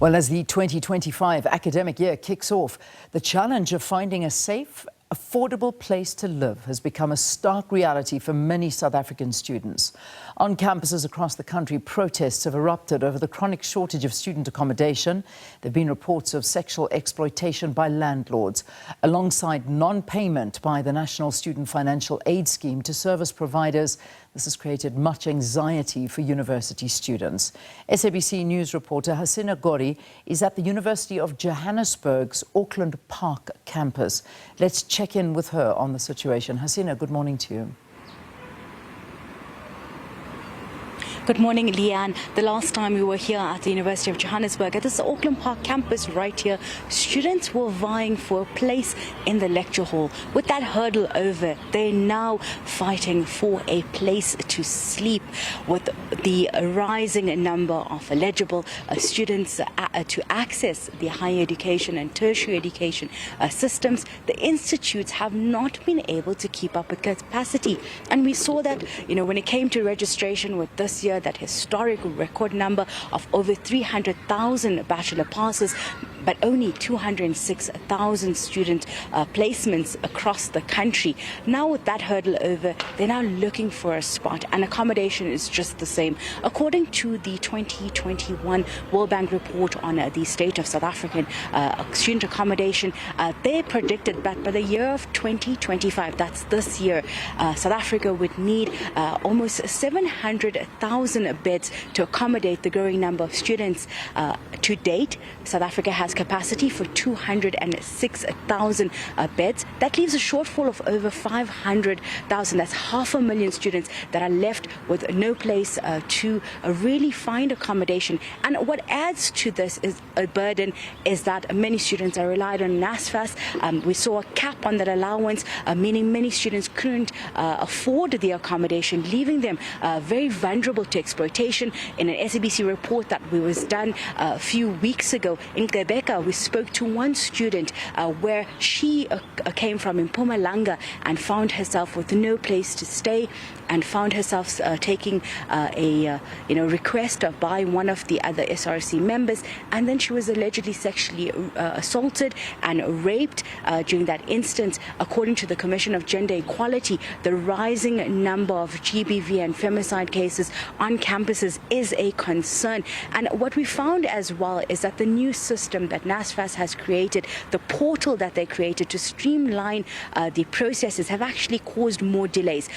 Well, as the 2025 academic year kicks off, the challenge of finding a safe, affordable place to live has become a stark reality for many South African students. On campuses across the country, protests have erupted over the chronic shortage of student accommodation. There have been reports of sexual exploitation by landlords, alongside non-payment by the National Student Financial Aid Scheme to service providers. This has created much anxiety for university students. SABC News reporter Hasina Gori is at the University of Johannesburg's Auckland Park campus. Let's check in with her on the situation. Hasina, good morning to you. Good morning, Leanne. The last time we were here at the University of Johannesburg, at this Auckland Park campus right here, students were vying for a place in the lecture hall. With that hurdle over, they're now fighting for a place to sleep. With the rising number of eligible students to access the higher education and tertiary education systems, the institutes have not been able to keep up with capacity. And we saw that, when it came to registration with this year, that historic record number of over 300,000 bachelor passes, but only 206,000 student placements across the country. Now with that hurdle over, they're now looking for a spot, and accommodation is just the same. According to the 2021 World Bank report on the state of South African student accommodation, they predicted that by the year of 2025, that's this year, South Africa would need almost 700,000 beds to accommodate the growing number of students. To date, South Africa has capacity for 206,000 beds. That leaves a shortfall of over 500,000. That's 500,000 students that are left with no place to really find accommodation. And what adds to this is a burden is that many students are relied on NSFAS. We saw a cap on that allowance, meaning many students couldn't afford the accommodation, leaving them very vulnerable to exploitation. In an SABC report that was done a few weeks ago in Quebec, we spoke to one student where she came from in Mpumalanga and found herself with no place to stay, and found herself taking a request by one of the other SRC members, and then she was allegedly sexually assaulted and raped during that instance. According to the Commission of Gender Equality, the rising number of GBV and femicide cases on campuses is a concern. And what we found as well is that the new system that NSFAS has created, the portal that they created to streamline the processes, have actually caused more delays.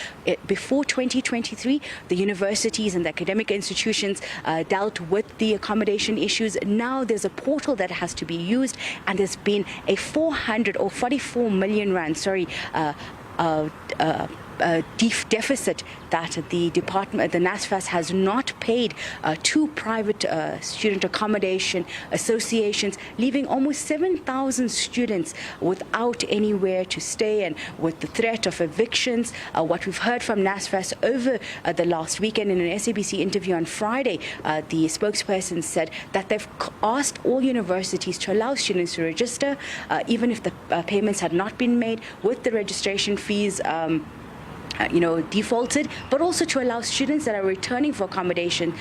Before 2023, the universities and the academic institutions dealt with the accommodation issues. Now there's a portal that has to be used, and there's been a 44 million rand, deficit that the NSFAS has not paid to private student accommodation associations, leaving almost 7,000 students without anywhere to stay and with the threat of evictions. What we've heard from NSFAS over the last weekend, in an SABC interview on Friday, the spokesperson said that they've asked all universities to allow students to register, even if the payments had not been made, with the registration fees defaulted, but also to allow students that are returning for accommodation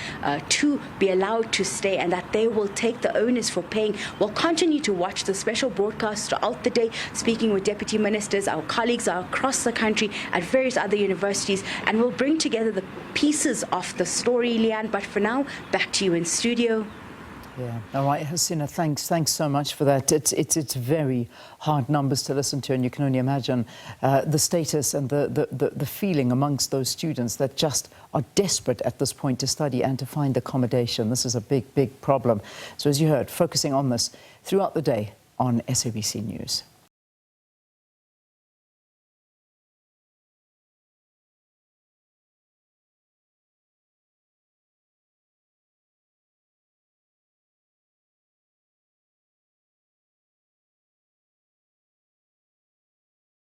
to be allowed to stay, and that they will take the onus for paying. We'll continue to watch the special broadcasts throughout the day, speaking with deputy ministers. Our colleagues are across the country at various other universities, and we'll bring together the pieces of the story, Leanne. But for now, back to you in studio. Yeah. All right, Hasina, thanks so much for that. It's very hard numbers to listen to, and you can only imagine the status and the feeling amongst those students that just are desperate at this point to study and to find accommodation. This is a big problem. So as you heard, focusing on this throughout the day on SABC News.